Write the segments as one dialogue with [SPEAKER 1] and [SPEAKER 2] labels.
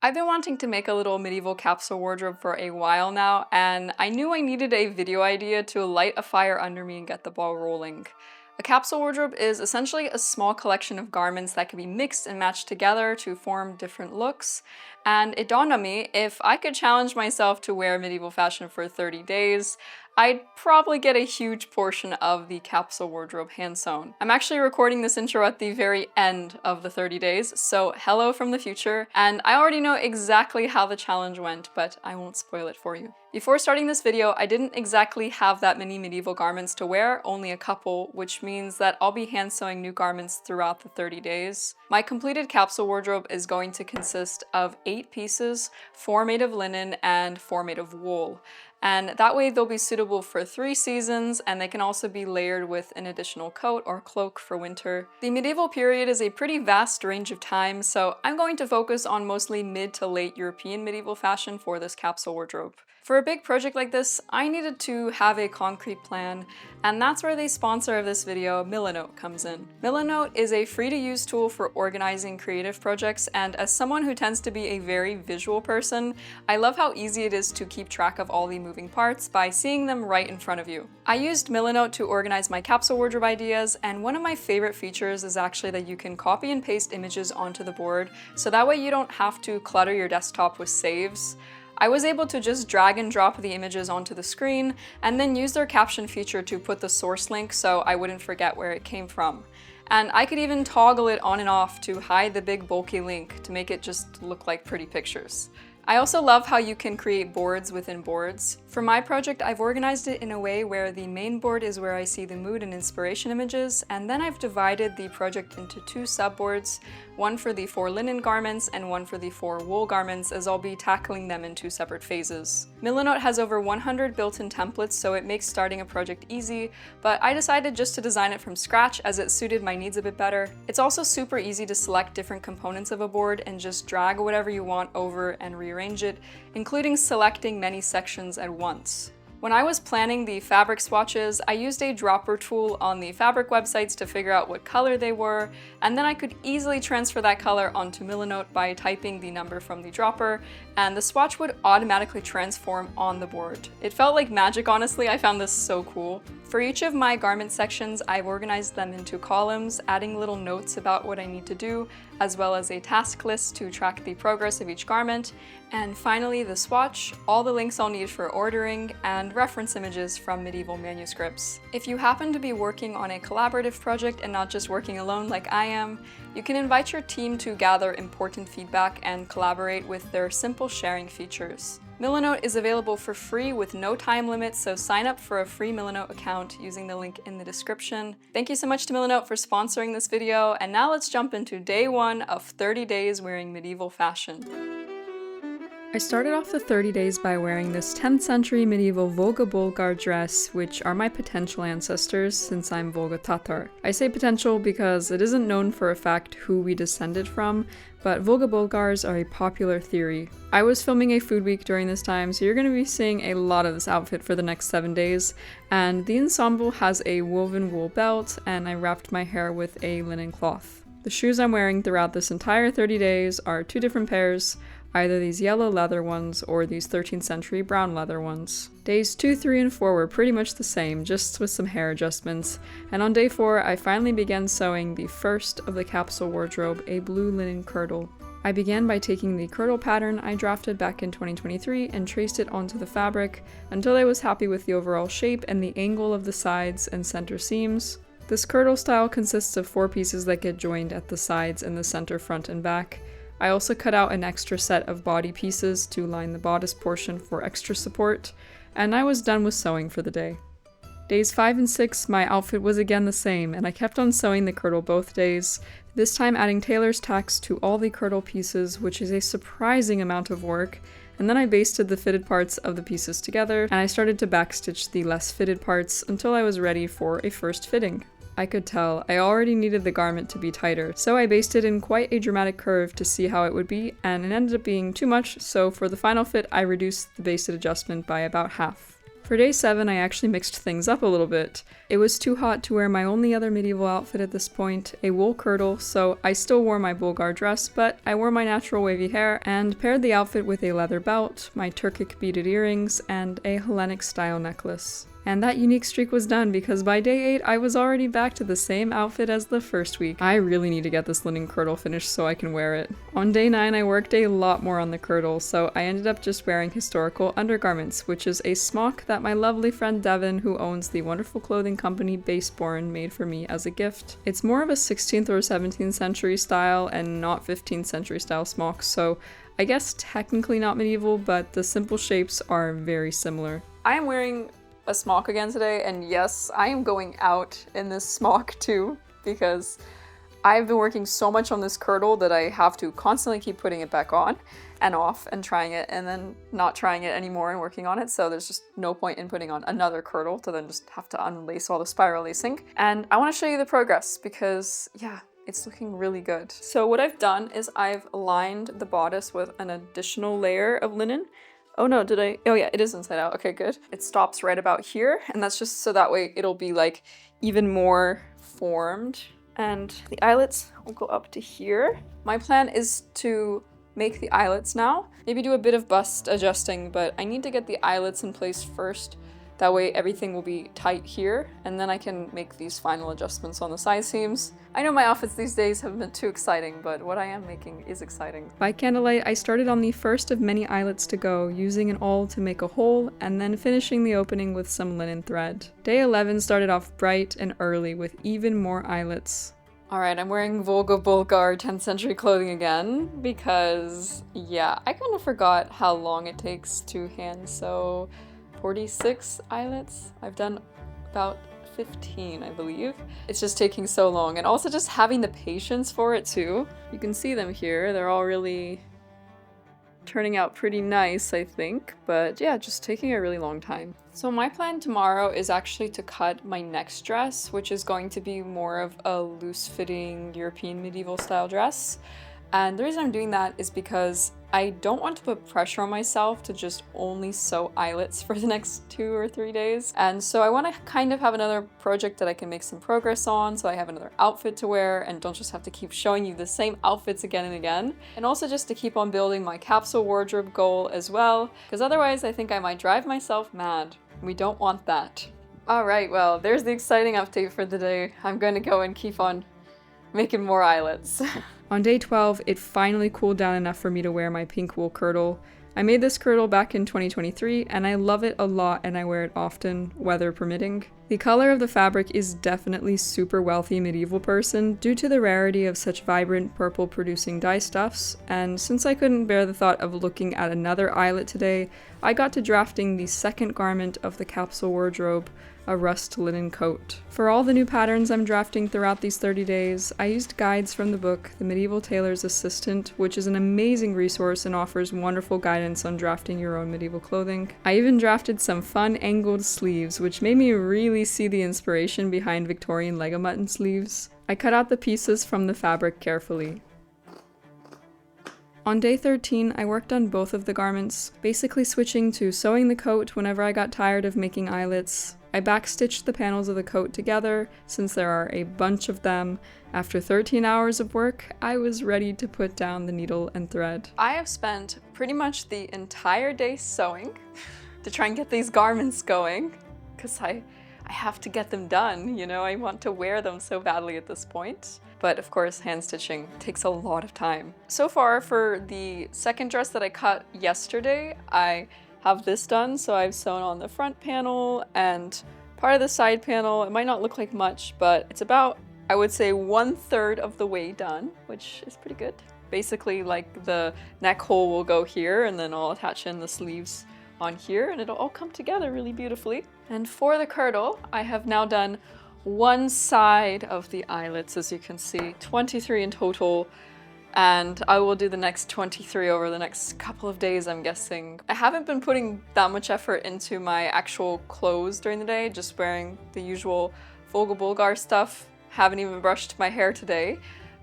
[SPEAKER 1] I've been wanting to make a little medieval capsule wardrobe for a while now, and I knew I needed a video idea to light a fire under me and get the ball rolling. A capsule wardrobe is essentially a small collection of garments that can be mixed and matched together to form different looks, and it dawned on me, if I could challenge myself to wear medieval fashion for 30 days, I'd probably get a huge portion of the capsule wardrobe hand-sewn. I'm actually recording this intro at the very end of the 30 days, so hello from the future, and I already know exactly how the challenge went, but I won't spoil it for you. Before starting this video, I didn't exactly have that many medieval garments to wear, only a couple, which means that I'll be hand-sewing new garments throughout the 30 days. My completed capsule wardrobe is going to consist of 8 pieces, 4 made of linen and 4 made of wool. And that way they'll be suitable for 3 seasons, and they can also be layered with an additional coat or cloak for winter. The medieval period is a pretty vast range of time, so I'm going to focus on mostly mid to late European medieval fashion for this capsule wardrobe. For a big project like this, I needed to have a concrete plan, and that's where the sponsor of this video, Milanote, comes in. Milanote is a free-to-use tool for organizing creative projects, and as someone who tends to be a very visual person, I love how easy it is to keep track of all the moving parts by seeing them right in front of you. I used Milanote to organize my capsule wardrobe ideas, and one of my favorite features is actually that you can copy and paste images onto the board, so that way you don't have to clutter your desktop with saves. I was able to just drag and drop the images onto the screen and then use their caption feature to put the source link so I wouldn't forget where it came from. And I could even toggle it on and off to hide the big bulky link to make it just look like pretty pictures. I also love how you can create boards within boards. For my project, I've organized it in a way where the main board is where I see the mood and inspiration images, and then I've divided the project into 2 subboards, one for the 4 linen garments and one for the 4 wool garments, as I'll be tackling them in 2 separate phases. Milanote has over 100 built-in templates, so it makes starting a project easy, but I decided just to design it from scratch as it suited my needs a bit better. It's also super easy to select different components of a board and just drag whatever you want over and rearrange it, including selecting many sections at once. When I was planning the fabric swatches, I used a dropper tool on the fabric websites to figure out what color they were, and then I could easily transfer that color onto Milanote by typing the number from the dropper, and the swatch would automatically transform on the board. It felt like magic, honestly. I found this so cool. For each of my garment sections, I've organized them into columns, adding little notes about what I need to do, as well as a task list to track the progress of each garment, and finally the swatch, all the links I'll need for ordering, and reference images from medieval manuscripts. If you happen to be working on a collaborative project and not just working alone like I am, you can invite your team to gather important feedback and collaborate with their simple sharing features. Milanote is available for free with no time limit, so sign up for a free Milanote account using the link in the description. Thank you so much to Milanote for sponsoring this video, and now let's jump into day 1 of 30 days wearing medieval fashion. I started off the 30 days by wearing this 10th century medieval Volga Bulgar dress, which are my potential ancestors since I'm Volga Tatar. I say potential because it isn't known for a fact who we descended from, but Volga Bulgars are a popular theory. I was filming a food week during this time, so you're going to be seeing a lot of this outfit for the next 7 days, and the ensemble has a woven wool belt, and I wrapped my hair with a linen cloth. The shoes I'm wearing throughout this entire 30 days are 2 different pairs, either these yellow leather ones or these 13th century brown leather ones. Days 2, 3, and 4 were pretty much the same, just with some hair adjustments, and on day 4 I finally began sewing the first of the capsule wardrobe, a blue linen kirtle. I began by taking the kirtle pattern I drafted back in 2023 and traced it onto the fabric until I was happy with the overall shape and the angle of the sides and center seams. This kirtle style consists of 4 pieces that get joined at the sides and the center, front, and back. I also cut out an extra set of body pieces to line the bodice portion for extra support, and I was done with sewing for the day. Days 5 and 6, my outfit was again the same, and I kept on sewing the kirtle both days, this time adding tailor's tacks to all the kirtle pieces, which is a surprising amount of work, and then I basted the fitted parts of the pieces together, and I started to backstitch the less fitted parts until I was ready for a first fitting. I could tell I already needed the garment to be tighter, so I basted in quite a dramatic curve to see how it would be, and it ended up being too much, so for the final fit I reduced the basted adjustment by about half. For day 7, I actually mixed things up a little bit. It was too hot to wear my only other medieval outfit at this point, a wool kirtle, so I still wore my Bulgar dress, but I wore my natural wavy hair and paired the outfit with a leather belt, my Turkic beaded earrings, and a Hellenic style necklace. And that unique streak was done because by day 8, I was already back to the same outfit as the first week. I really need to get this linen kirtle finished so I can wear it. On day 9, I worked a lot more on the kirtle, so I ended up just wearing historical undergarments, which is a smock that my lovely friend Devin, who owns the wonderful clothing company Baseborn, made for me as a gift. It's more of a 16th or 17th century style and not 15th century style smock, so I guess technically not medieval, but the simple shapes are very similar. I am wearing a smock again today, and yes, I am going out in this smock too, because I've been working so much on this kirtle that I have to constantly keep putting it back on and off and trying it and then not trying it anymore and working on it, so there's just no point in putting on another kirtle to then just have to unlace all the spiral lacing. And I want to show you the progress because, yeah, it's looking really good. So what I've done is I've lined the bodice with an additional layer of linen. Oh no, did I? Oh yeah, it is inside out. Okay, good. It stops right about here, and that's just so that way it'll be like even more formed. And the eyelets will go up to here. My plan is to make the eyelets now. Maybe do a bit of bust adjusting, but I need to get the eyelets in place first. That way everything will be tight here, and then I can make these final adjustments on the side seams. I know my outfits these days haven't been too exciting, but what I am making is exciting. By candlelight, I started on the first of many eyelets to go, using an awl to make a hole, and then finishing the opening with some linen thread. Day 11 started off bright and early with even more eyelets. Alright, I'm wearing Volga Bulgar 10th century clothing again, because, yeah, I kind of forgot how long it takes to hand sew 46 eyelets. I've done about 15, I believe. It's just taking so long, and also just having the patience for it too. You can see them here. They're all really turning out pretty nice, I think, but yeah, just taking a really long time. So my plan tomorrow is actually to cut my next dress, which is going to be more of a loose-fitting European medieval style dress. And the reason I'm doing that is because I don't want to put pressure on myself to just only sew eyelets for the next 2 or 3 days. And so I want to kind of have another project that I can make some progress on, so I have another outfit to wear and don't just have to keep showing you the same outfits again and again. And also just to keep on building my capsule wardrobe goal as well, because otherwise I think I might drive myself mad. We don't want that. Alright, well, there's the exciting update for the day. I'm going to go and keep on making more eyelets. On day 12, it finally cooled down enough for me to wear my pink wool kirtle. I made this kirtle back in 2023, and I love it a lot and I wear it often, weather permitting. The color of the fabric is definitely super wealthy medieval person due to the rarity of such vibrant purple producing dye stuffs, and since I couldn't bear the thought of looking at another eyelet today, I got to drafting the second garment of the capsule wardrobe, a rust linen coat. For all the new patterns I'm drafting throughout these 30 days, I used guides from the book The Medieval Tailor's Assistant, which is an amazing resource and offers wonderful guidance on drafting your own medieval clothing. I even drafted some fun angled sleeves, which made me really see the inspiration behind Victorian Lego mutton sleeves. I cut out the pieces from the fabric carefully. On day 13, I worked on both of the garments, basically switching to sewing the coat whenever I got tired of making eyelets. I backstitched the panels of the coat together, since there are a bunch of them. After 13 hours of work, I was ready to put down the needle and thread. I have spent pretty much the entire day sewing to try and get these garments going, because I have to get them done, you know, I want to wear them so badly at this point. But of course, hand stitching takes a lot of time. So far, for the second dress that I cut yesterday, I have this done, so I've sewn on the front panel and part of the side panel. It might not look like much, but it's about, I would say, 1/3 of the way done, which is pretty good. Basically, like, the neck hole will go here, and then I'll attach in the sleeves on here, and it'll all come together really beautifully. And for the kirtle, I have now done one side of the eyelets, as you can see, 23 in total. And I will do the next 23 over the next couple of days, I'm guessing. I haven't been putting that much effort into my actual clothes during the day, just wearing the usual Volga Bulgar stuff. Haven't even brushed my hair today.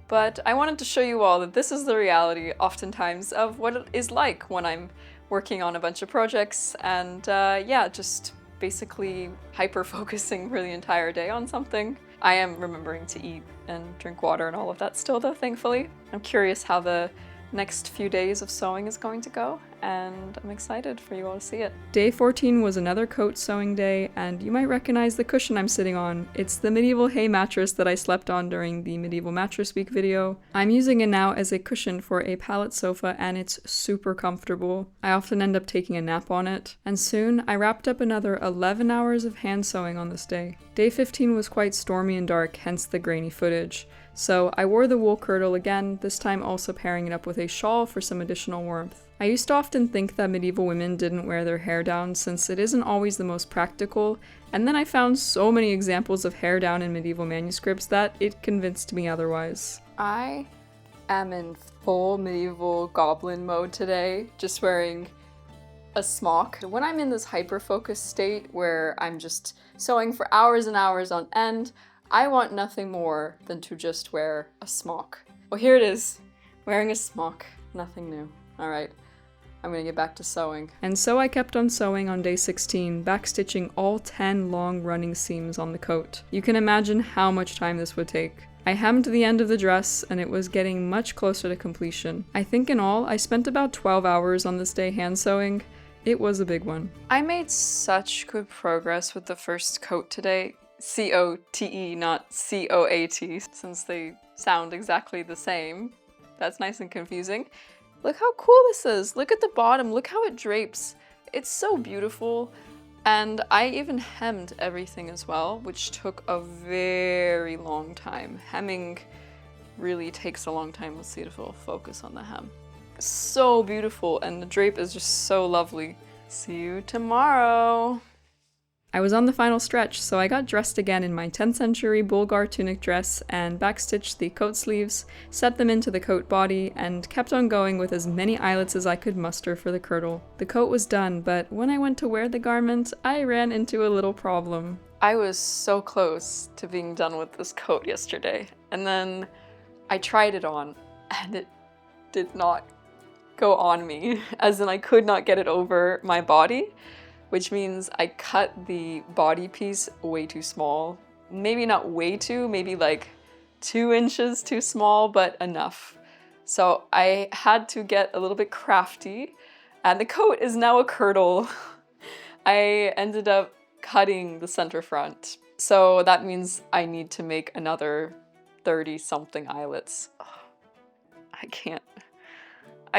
[SPEAKER 1] But I wanted to show you all that this is the reality, oftentimes, of what it is like when I'm working on a bunch of projects. And yeah, just basically hyper-focusing for the entire day on something. I am remembering to eat and drink water and all of that still though, thankfully. I'm curious how the next few days of sewing is going to go, and I'm excited for you all to see it. Day 14 was another coat sewing day, and you might recognize the cushion I'm sitting on. It's the medieval hay mattress that I slept on during the Medieval Mattress Week video. I'm using it now as a cushion for a pallet sofa, and it's super comfortable. I often end up taking a nap on it. And soon, I wrapped up another 11 hours of hand sewing on this day. Day 15 was quite stormy and dark, hence the grainy footage. So I wore the wool kirtle again, this time also pairing it up with a shawl for some additional warmth. I used to often think that medieval women didn't wear their hair down since it isn't always the most practical, and then I found so many examples of hair down in medieval manuscripts that it convinced me otherwise. I am in full medieval goblin mode today, just wearing a smock. When I'm in this hyper-focused state where I'm just sewing for hours and hours on end, I want nothing more than to just wear a smock. Well, here it is, wearing a smock, nothing new. All right, I'm gonna get back to sewing. And so I kept on sewing on day 16, backstitching all 10 long running seams on the coat. You can imagine how much time this would take. I hemmed the end of the dress, and it was getting much closer to completion. I think in all, I spent about 12 hours on this day hand sewing. It was a big one. I made such good progress with the first coat today. C-O-T-E, not C-O-A-T, since they sound exactly the same. That's nice and confusing. Look how cool this is. Look at the bottom. Look how it drapes. It's so beautiful. And I even hemmed everything as well, which took a very long time. Hemming really takes a long time. Let's see if it'll focus on the hem. So beautiful, and the drape is just so lovely. See you tomorrow. I was on the final stretch, so I got dressed again in my 10th century Bulgar tunic dress and backstitched the coat sleeves, set them into the coat body, and kept on going with as many eyelets as I could muster for the kirtle. The coat was done, but when I went to wear the garment, I ran into a little problem. I was so close to being done with this coat yesterday, and then I tried it on, and it did not go on me, as in I could not get it over my body. Which means I cut the body piece way too small. Maybe not way too, maybe like 2 inches too small, but enough. So I had to get a little bit crafty, and the coat is now a kirtle. I ended up cutting the center front. So that means I need to make another 30-something eyelets. I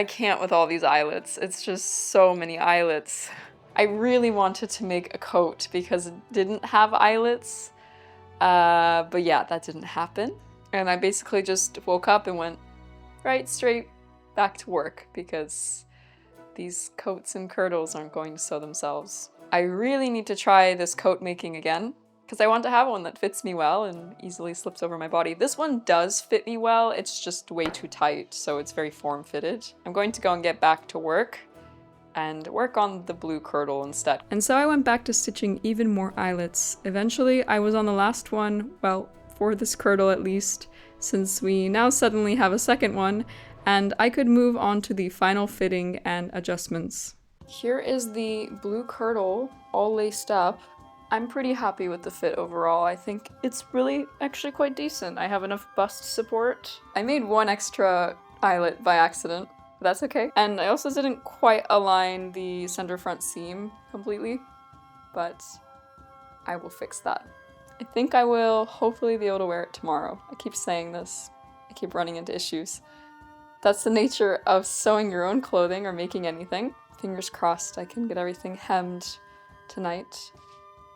[SPEAKER 1] can't with all these eyelets. It's just so many eyelets. I really wanted to make a coat because it didn't have eyelets, but yeah, that didn't happen. And I basically just woke up and went right straight back to work because these coats and kirtles aren't going to sew themselves. I really need to try this coat making again because I want to have one that fits me well and easily slips over my body. This one does fit me well, it's just way too tight, so it's very form-fitted. I'm going to go and get back to work and work on the blue kirtle instead. And so I went back to stitching even more eyelets. Eventually, I was on the last one, well, for this kirtle at least, since we now suddenly have a second one, and I could move on to the final fitting and adjustments. Here is the blue kirtle, all laced up. I'm pretty happy with the fit overall. I think it's really actually quite decent. I have enough bust support. I made one extra eyelet by accident. That's okay. And I also didn't quite align the center front seam completely, but I will fix that. I think I will hopefully be able to wear it tomorrow. I keep saying this. I keep running into issues. That's the nature of sewing your own clothing or making anything. Fingers crossed I can get everything hemmed tonight.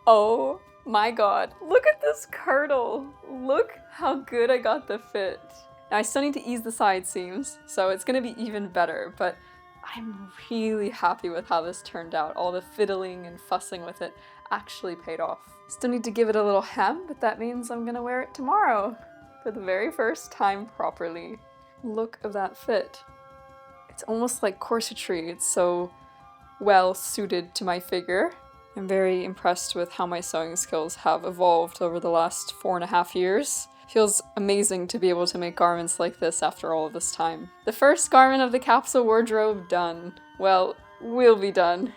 [SPEAKER 1] Oh my god, look at this kirtle! Look how good I got the fit. Now I still need to ease the side seams, so it's gonna be even better, but I'm really happy with how this turned out. All the fiddling and fussing with it actually paid off. Still need to give it a little hem, but that means I'm gonna wear it tomorrow for the very first time properly. Look at that fit. It's almost like corsetry. It's so well suited to my figure. I'm very impressed with how my sewing skills have evolved over the last 4.5 years. Feels amazing to be able to make garments like this after all of this time. The first garment of the capsule wardrobe done. Well, will be done.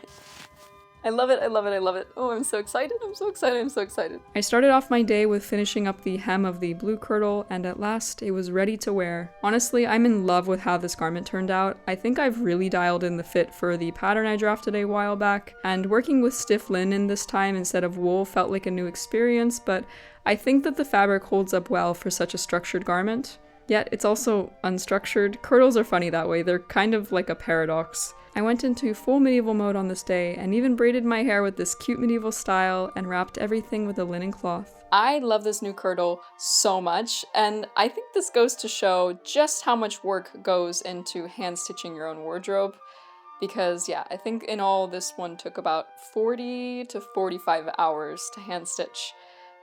[SPEAKER 1] I love it, I love it, I love it. Oh, I'm so excited, I'm so excited, I'm so excited. I started off my day with finishing up the hem of the blue kirtle, and at last it was ready to wear. Honestly, I'm in love with how this garment turned out. I think I've really dialed in the fit for the pattern I drafted a while back, and working with stiff linen this time instead of wool felt like a new experience, but I think that the fabric holds up well for such a structured garment. Yet it's also unstructured. Kirtles are funny that way, they're kind of like a paradox. I went into full medieval mode on this day and even braided my hair with this cute medieval style and wrapped everything with a linen cloth. I love this new kirtle so much, and I think this goes to show just how much work goes into hand stitching your own wardrobe. Because yeah, I think in all this one took about 40 to 45 hours to hand stitch,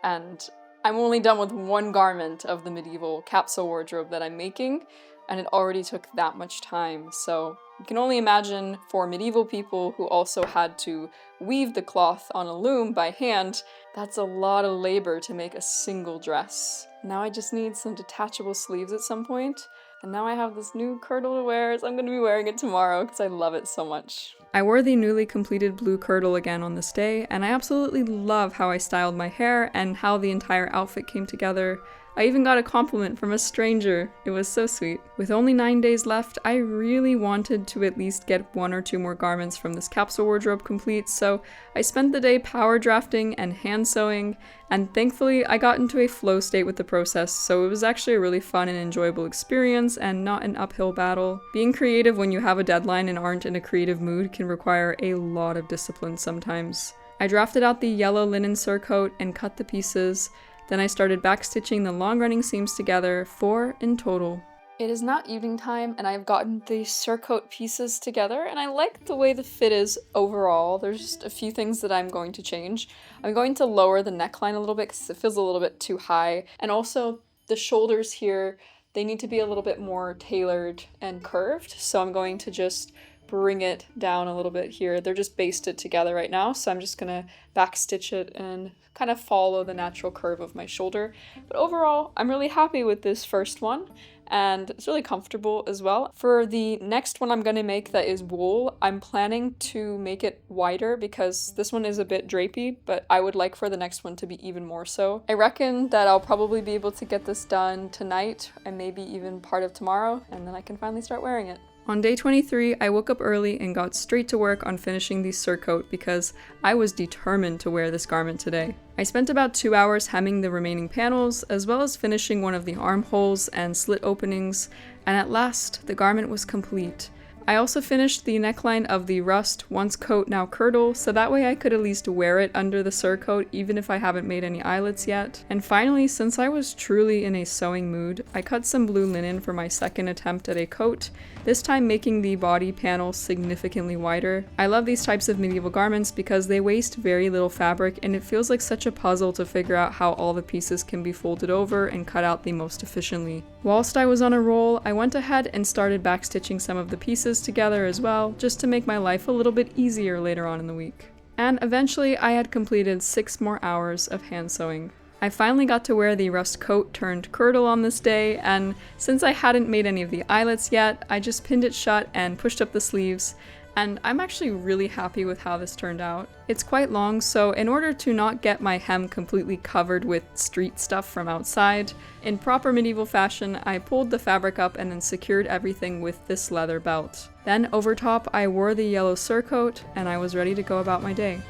[SPEAKER 1] and I'm only done with one garment of the medieval capsule wardrobe that I'm making, and it already took that much time, so you can only imagine for medieval people who also had to weave the cloth on a loom by hand, that's a lot of labor to make a single dress. Now I just need some detachable sleeves at some point, and now I have this new kirtle to wear, so I'm going to be wearing it tomorrow because I love it so much. I wore the newly completed blue kirtle again on this day, and I absolutely love how I styled my hair and how the entire outfit came together. I even got a compliment from a stranger. It was so sweet. With only 9 days left, I really wanted to at least get 1 or 2 more garments from this capsule wardrobe complete, so I spent the day power drafting and hand sewing, and thankfully I got into a flow state with the process, so it was actually a really fun and enjoyable experience and not an uphill battle. Being creative when you have a deadline and aren't in a creative mood can require a lot of discipline sometimes. I drafted out the yellow linen surcoat and cut the pieces. Then I started backstitching the long-running seams together, 4 in total. It is now evening time, and I've gotten the surcoat pieces together, and I like the way the fit is overall. There's just a few things that I'm going to change. I'm going to lower the neckline a little bit because it feels a little bit too high, and also the shoulders here, they need to be a little bit more tailored and curved, so I'm going to just bring it down a little bit here. They're just basted together right now, so I'm just gonna backstitch it and kind of follow the natural curve of my shoulder. But overall, I'm really happy with this first one, and it's really comfortable as well. For the next one I'm gonna make that is wool, I'm planning to make it wider because this one is a bit drapey, but I would like for the next one to be even more so. I reckon that I'll probably be able to get this done tonight and maybe even part of tomorrow, and then I can finally start wearing it. On day 23, I woke up early and got straight to work on finishing the surcoat because I was determined to wear this garment today. I spent about 2 hours hemming the remaining panels, as well as finishing one of the armholes and slit openings, and at last, the garment was complete. I also finished the neckline of the rust once coat now kirtle, so that way I could at least wear it under the surcoat even if I haven't made any eyelets yet. And finally, since I was truly in a sewing mood, I cut some blue linen for my second attempt at a coat, this time making the body panel significantly wider. I love these types of medieval garments because they waste very little fabric and it feels like such a puzzle to figure out how all the pieces can be folded over and cut out the most efficiently. Whilst I was on a roll, I went ahead and started backstitching some of the pieces together as well, just to make my life a little bit easier later on in the week. And eventually I had completed 6 more hours of hand sewing. I finally got to wear the rust coat turned kirtle on this day, and since I hadn't made any of the eyelets yet, I just pinned it shut and pushed up the sleeves, and I'm actually really happy with how this turned out. It's quite long, so in order to not get my hem completely covered with street stuff from outside, in proper medieval fashion, I pulled the fabric up and then secured everything with this leather belt. Then over top, I wore the yellow surcoat, and I was ready to go about my day.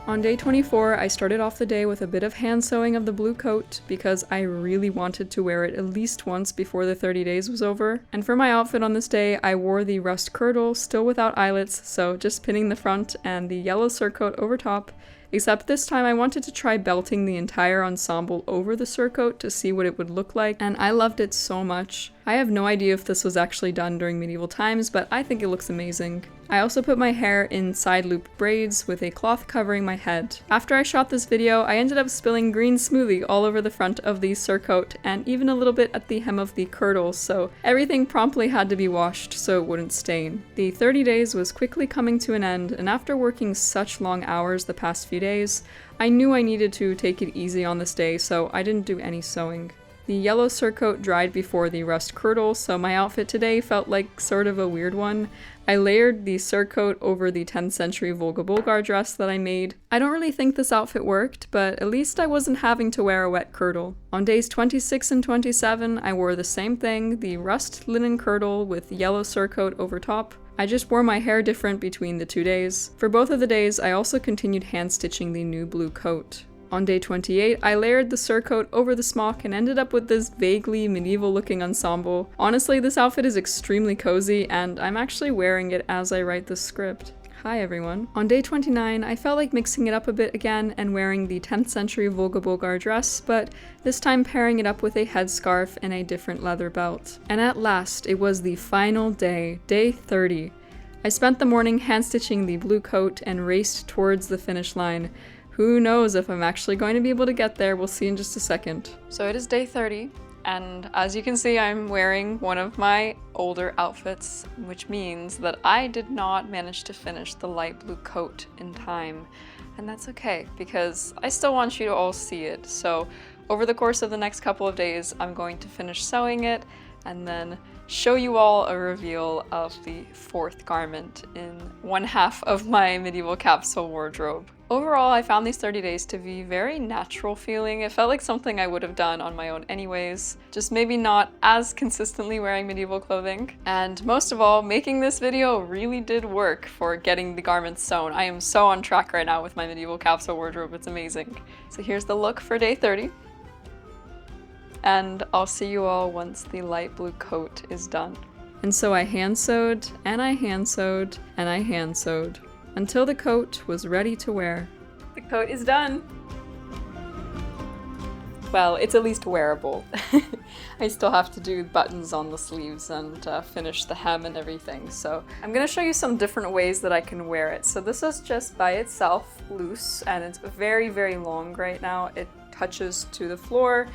[SPEAKER 1] On day 24, I started off the day with a bit of hand sewing of the blue coat because I really wanted to wear it at least once before the 30 days was over. And for my outfit on this day, I wore the rust kirtle, still without eyelets, so just pinning the front and the yellow surcoat over top, except this time I wanted to try belting the entire ensemble over the surcoat to see what it would look like, and I loved it so much. I have no idea if this was actually done during medieval times, but I think it looks amazing. I also put my hair in side loop braids with a cloth covering my head. After I shot this video, I ended up spilling green smoothie all over the front of the surcoat and even a little bit at the hem of the kirtle, so everything promptly had to be washed so it wouldn't stain. The 30 days was quickly coming to an end, and after working such long hours the past few days, I knew I needed to take it easy on this day, so I didn't do any sewing. The yellow surcoat dried before the rust kirtle, so my outfit today felt like sort of a weird one. I layered the surcoat over the 10th century Volga Bulgar dress that I made. I don't really think this outfit worked, but at least I wasn't having to wear a wet kirtle. On days 26 and 27, I wore the same thing, the rust linen kirtle with yellow surcoat over top. I just wore my hair different between the 2 days. For both of the days, I also continued hand stitching the new blue coat. On day 28, I layered the surcoat over the smock and ended up with this vaguely medieval looking ensemble. Honestly, this outfit is extremely cozy, and I'm actually wearing it as I write the script. Hi everyone. On day 29, I felt like mixing it up a bit again and wearing the 10th century Volga Bulgar dress, but this time pairing it up with a headscarf and a different leather belt. And at last, it was the final day, day 30. I spent the morning hand stitching the blue coat and raced towards the finish line. Who knows if I'm actually going to be able to get there, we'll see in just a second. So it is day 30, and as you can see, I'm wearing one of my older outfits, which means that I did not manage to finish the light blue coat in time. And that's okay, because I still want you to all see it. So over the course of the next couple of days, I'm going to finish sewing it and then show you all a reveal of the 4th garment in one half of my medieval capsule wardrobe. Overall, I found these 30 days to be very natural feeling. It felt like something I would have done on my own anyways, just maybe not as consistently wearing medieval clothing. And most of all, making this video really did work for getting the garments sewn. I am so on track right now with my medieval capsule wardrobe, it's amazing. So here's the look for day 30. And I'll see you all once the light blue coat is done. And so I hand sewed, and I hand sewed, and I hand sewed, until the coat was ready to wear. The coat is done! Well, it's at least wearable. I still have to do buttons on the sleeves and finish the hem and everything, so I'm gonna show you some different ways that I can wear it. So this is just by itself loose, and it's very, very long right now. It touches to the floor.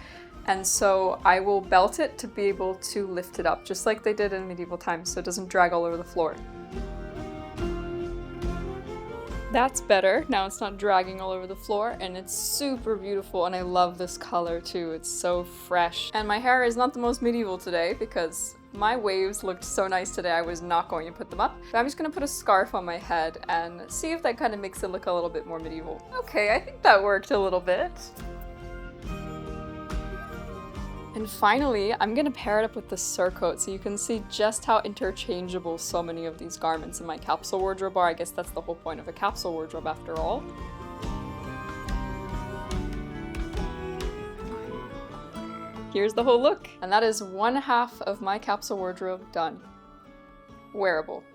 [SPEAKER 1] And so I will belt it to be able to lift it up, just like they did in medieval times, so it doesn't drag all over the floor. That's better. Now it's not dragging all over the floor, and it's super beautiful, and I love this color too. It's so fresh. And my hair is not the most medieval today because my waves looked so nice today, I was not going to put them up. But I'm just gonna put a scarf on my head and see if that kind of makes it look a little bit more medieval. Okay, I think that worked a little bit. And finally, I'm gonna pair it up with the surcoat so you can see just how interchangeable so many of these garments in my capsule wardrobe are. I guess that's the whole point of a capsule wardrobe after all. Here's the whole look. And that is one half of my capsule wardrobe done. Wearable.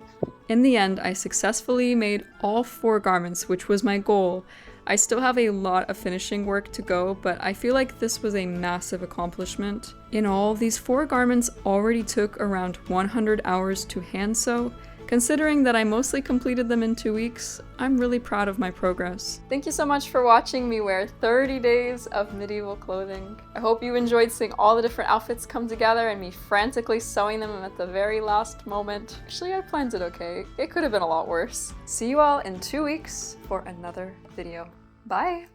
[SPEAKER 1] In the end, I successfully made all 4 garments, which was my goal. I still have a lot of finishing work to go, but I feel like this was a massive accomplishment. In all, these 4 garments already took around 100 hours to hand sew. Considering that I mostly completed them in 2 weeks, I'm really proud of my progress. Thank you so much for watching me wear 30 days of medieval clothing. I hope you enjoyed seeing all the different outfits come together and me frantically sewing them at the very last moment. Actually, I planned it okay. It could have been a lot worse. See you all in 2 weeks for another video. Bye!